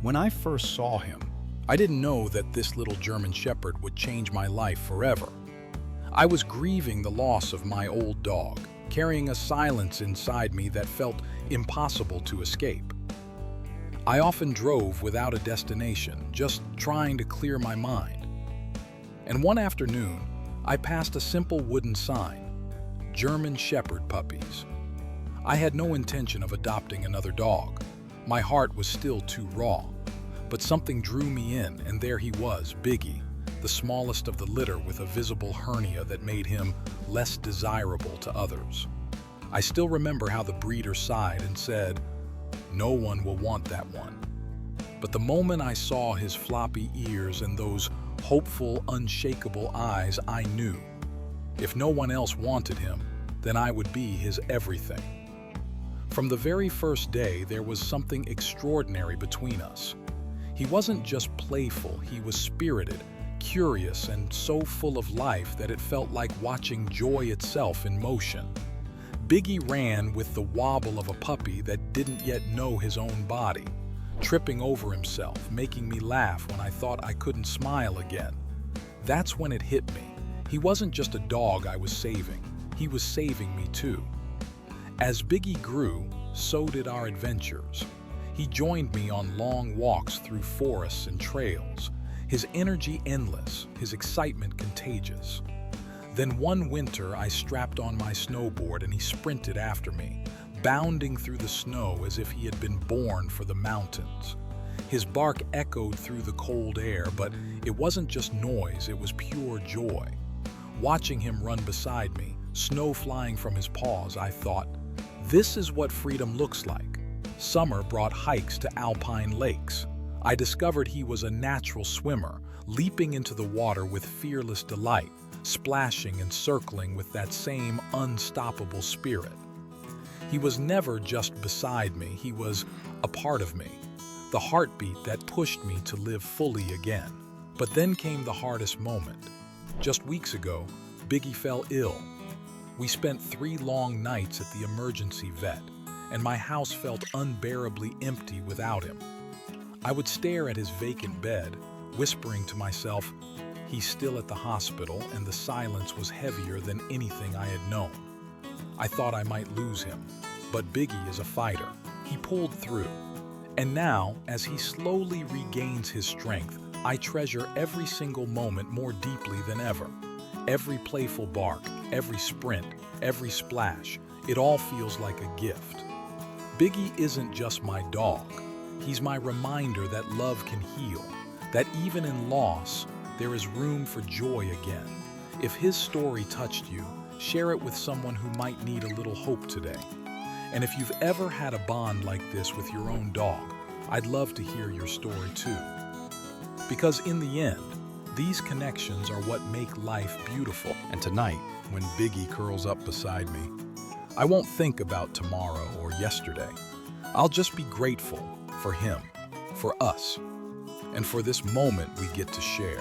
When I first saw him, I didn't know that this little German Shepherd would change my life forever. I was grieving the loss of my old dog, carrying a silence inside me that felt impossible to escape. I often drove without a destination, just trying to clear my mind. And one afternoon, I passed a simple wooden sign, German Shepherd puppies. I had no intention of adopting another dog. My heart was still too raw. But something drew me in, and there he was, Biggie, the smallest of the litter with a visible hernia that made him less desirable to others. I still remember how the breeder sighed and said, "No one will want that one." But the moment I saw his floppy ears and those hopeful, unshakable eyes, I knew. If no one else wanted him, then I would be his everything. From the very first day, there was something extraordinary between us. He wasn't just playful, he was spirited, curious, and so full of life that it felt like watching joy itself in motion. Biggie ran with the wobble of a puppy that didn't yet know his own body, tripping over himself, making me laugh when I thought I couldn't smile again. That's when it hit me. He wasn't just a dog I was saving, he was saving me too. As Biggie grew, so did our adventures. He joined me on long walks through forests and trails, his energy endless, his excitement contagious. Then one winter I strapped on my snowboard and he sprinted after me, bounding through the snow as if he had been born for the mountains. His bark echoed through the cold air, but it wasn't just noise, it was pure joy. Watching him run beside me, snow flying from his paws, I thought, this is what freedom looks like. Summer brought hikes to alpine lakes. I discovered he was a natural swimmer, leaping into the water with fearless delight, splashing and circling with that same unstoppable spirit. He was never just beside me, he was a part of me, the heartbeat that pushed me to live fully again. But then came the hardest moment. Just weeks ago, Biggie fell ill. We spent 3 long nights at the emergency vet, and my house felt unbearably empty without him. I would stare at his vacant bed, whispering to myself, he's still at the hospital, and the silence was heavier than anything I had known. I thought I might lose him, but Biggie is a fighter. He pulled through. And now, as he slowly regains his strength, I treasure every single moment more deeply than ever. Every playful bark, every sprint, every splash, it all feels like a gift. Biggie isn't just my dog. He's my reminder that love can heal, that even in loss, there is room for joy again. If his story touched you, share it with someone who might need a little hope today. And if you've ever had a bond like this with your own dog, I'd love to hear your story too. Because in the end, these connections are what make life beautiful. And tonight, when Biggie curls up beside me, I won't think about tomorrow or yesterday. I'll just be grateful for him, for us, and for this moment we get to share.